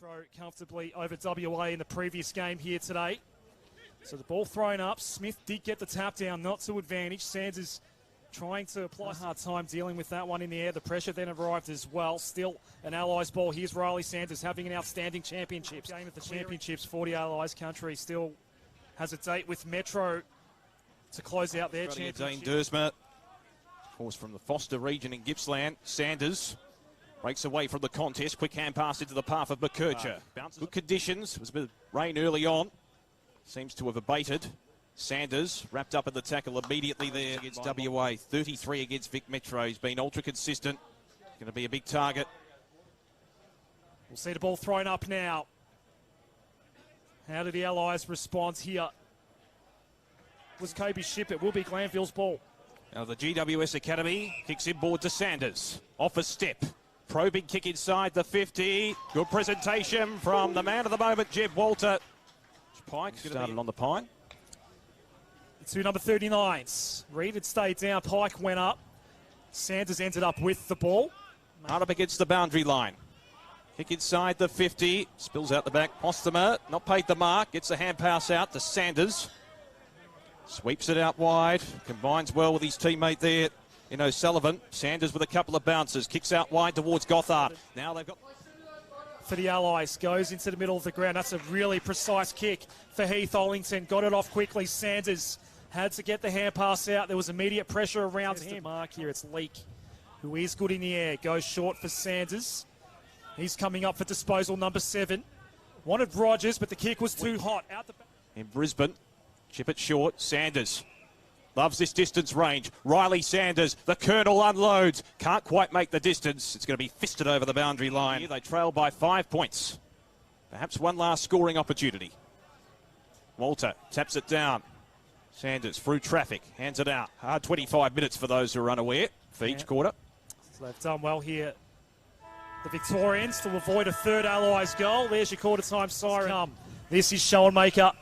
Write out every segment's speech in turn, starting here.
Metro comfortably over WA in the previous game here today. So the ball thrown up. Smith did get the tap down, not to advantage. Sanders trying to apply a hard time dealing with that one in the air. The pressure then arrived as well. Still an Allies ball. Here's Ryley Sanders having an outstanding championships. Game at the championships, 40 Allies country still has a date with Metro to close out their championship. Dean Dersma, of course, from the Foster region in Gippsland. Sanders breaks away from the contest. Quick hand pass into the path of McKercher. Good conditions. It was a bit of rain early on. Seems to have abated. Sanders wrapped up in the tackle immediately there against WA. 33 against Vic Metro. He's been ultra consistent. Going to be a big target. We'll see the ball thrown up now. How do the Allies respond here? Was Kobe Ship? It will be Glanville's ball. Now the GWS Academy kicks inboard to Sanders. Off a step. Probing kick inside the 50. Good presentation from the man of the moment, Jed Walter. Pike started on the pine. Two number 39s. Reed had stayed down. Pike went up. Sanders ended up with the ball. Hard up against the boundary line. Kick inside the 50. Spills out the back. Postema not paid the mark. Gets the hand pass out to Sanders. Sweeps it out wide. Combines well with his teammate there in O'Sullivan. Sanders with a couple of bounces. Kicks out wide towards Gothard. Now they've got... For the Allies, goes into the middle of the ground. That's a really precise kick for Heath Ollington. Got it off quickly. Sanders had to get the hand pass out. There was immediate pressure around him. Mark here, it's Larke, who is good in the air. Goes short for Sanders. He's coming up for disposal, number 7. Wanted Rogers, but the kick was too hot. Out the back. In Brisbane, chip it short. Sanders loves this distance range. Ryley Sanders, the Colonel unloads. Can't quite make the distance. It's going to be fisted over the boundary line. They trail by 5 points. Perhaps one last scoring opportunity. Walter taps it down. Sanders through traffic, hands it out. Hard 25 minutes for those who are unaware for each quarter. So they've done well here, the Victorians, to avoid a third Allies goal. There's your quarter time siren. This is show and maker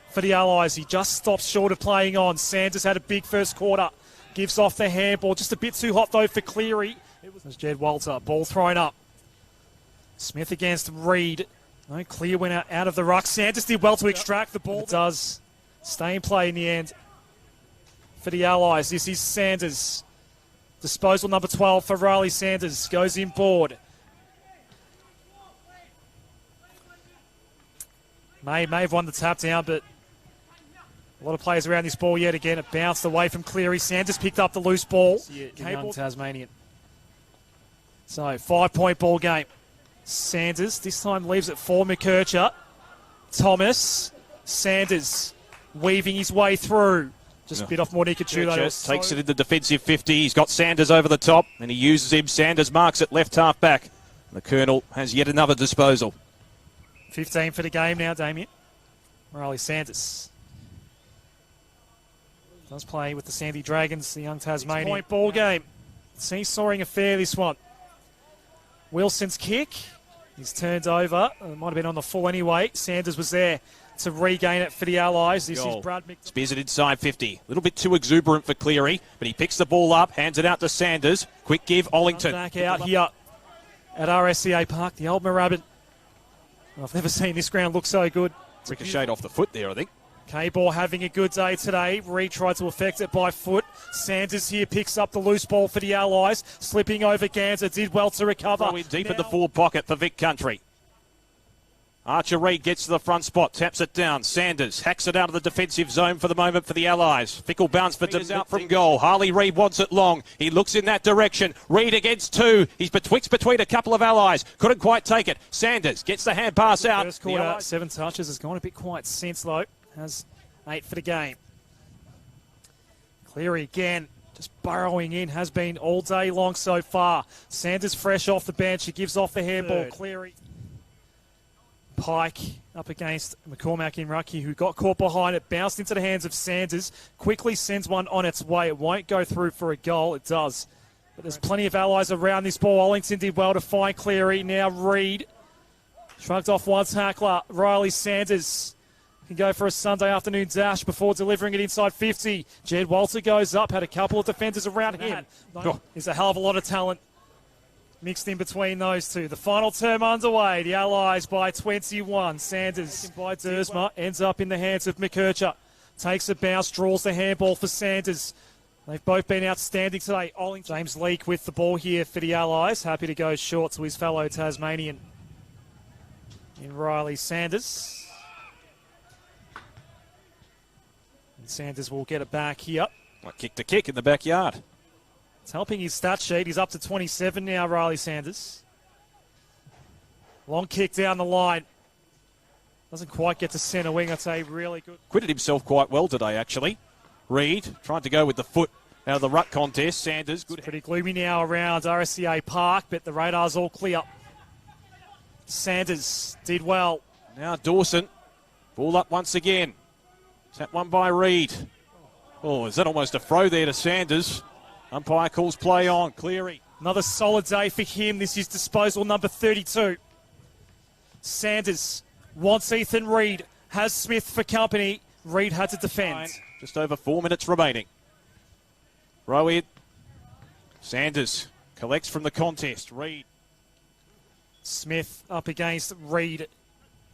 for the Allies. He just stops short of playing on. Sanders had a big first quarter. Gives off the handball. Just a bit too hot, though, for Cleary. It was Jed Walter. Ball thrown up. Smith against Reed. No, Clear went out of the ruck. Sanders did well to extract the ball. It does stay in play in the end for the Allies. This is Sanders. Disposal number 12 for Ryley Sanders. Goes inboard. May have won the tap down, but a lot of players around this ball yet again. It bounced away from Cleary. Sanders picked up the loose ball. Young Tasmanian. So, 5-point ball game. Sanders this time leaves it for McKercher. Thomas. Sanders weaving his way through. Just a bit off Mornikachu. Takes it in the defensive 50. He's got Sanders over the top, and he uses him. Sanders marks it left half back. The Colonel has yet another disposal. 15 for the game now, Damien. Ryley Sanders does play with the Sandy Dragons, the young Tasmanian. 6-point ball game. Seesawing affair, this one. Wilson's kick. He's turned over. It might have been on the full anyway. Sanders was there to regain it for the Allies. This is Brad McDonald. Spears it inside 50. A little bit too exuberant for Cleary, but he picks the ball up, hands it out to Sanders. Quick give, Ollington. Back out here at RSCA Park, the old Moorabbin. I've never seen this ground look so good. Ricocheted off the foot there, I think. K-Ball having a good day today. Reed tried to affect it by foot. Sanders here picks up the loose ball for the Allies. Slipping over Ganser. Did well to recover. Deep in the forward pocket for Vic Country. Archer Reed gets to the front spot, taps it down. Sanders hacks it out of the defensive zone for the moment for the Allies. Fickle bounce for out from goal. Harley Reid wants it long. He looks in that direction. Reed against 2. He's betwixt between a couple of Allies. Couldn't quite take it. Sanders gets the hand pass out. First quarter, 7 touches. Has gone a bit quiet since, though. Has 8 for the game. Cleary again, just burrowing in. Has been all day long so far. Sanders fresh off the bench. He gives off the handball. Cleary. Pike up against McCormack in Rucky, who got caught behind it, bounced into the hands of Sanders, quickly sends one on its way. It won't go through for a goal. It does. But there's plenty of Allies around this ball. Ollington did well to find Cleary. Now Reed shrugged off one tackler. Ryley Sanders can go for a Sunday afternoon dash before delivering it inside 50. Jed Walter goes up, had a couple of defenders around him. There's a hell of a lot of talent mixed in between those two. The final term underway. The Allies by 21. Sanders by Dersma ends up in the hands of McKercher. Takes a bounce, draws the handball for Sanders. They've both been outstanding today. James Larke with the ball here for the Allies. Happy to go short to his fellow Tasmanian in Ryley Sanders. And Sanders will get it back here. Kick to kick in the backyard. It's helping his stat sheet. He's up to 27 now, Ryley Sanders. Long kick down the line. Doesn't quite get to centre wing. I'd say really good. Quitted himself quite well today, actually. Reed tried to go with the foot out of the ruck contest. Sanders, good. It's pretty gloomy now around RSCA Park, but the radar's all clear. Sanders did well. Now Dawson. Ball up once again. That one by Reed. Oh, is that almost a throw there to Sanders? Umpire calls play on. Cleary. Another solid day for him. This is disposal number 32. Sanders wants Ethan Reed. Has Smith for company. Reed had to defend. Just over 4 minutes remaining. Row it. Sanders collects from the contest. Reed. Smith up against Reed.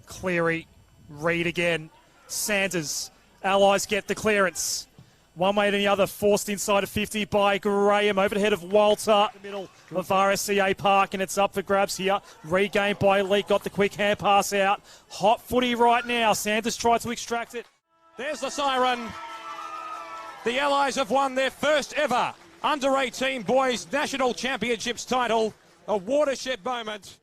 Cleary. Reed again. Sanders. Allies get the clearance. One way to the other, forced inside of 50 by Graham, over the head of Walter. The middle of RSCA Park, and it's up for grabs here. Regained by Larke, got the quick hand pass out. Hot footy right now. Sanders tried to extract it. There's the siren. The Allies have won their first ever under-18 boys national championships title. A watershed moment.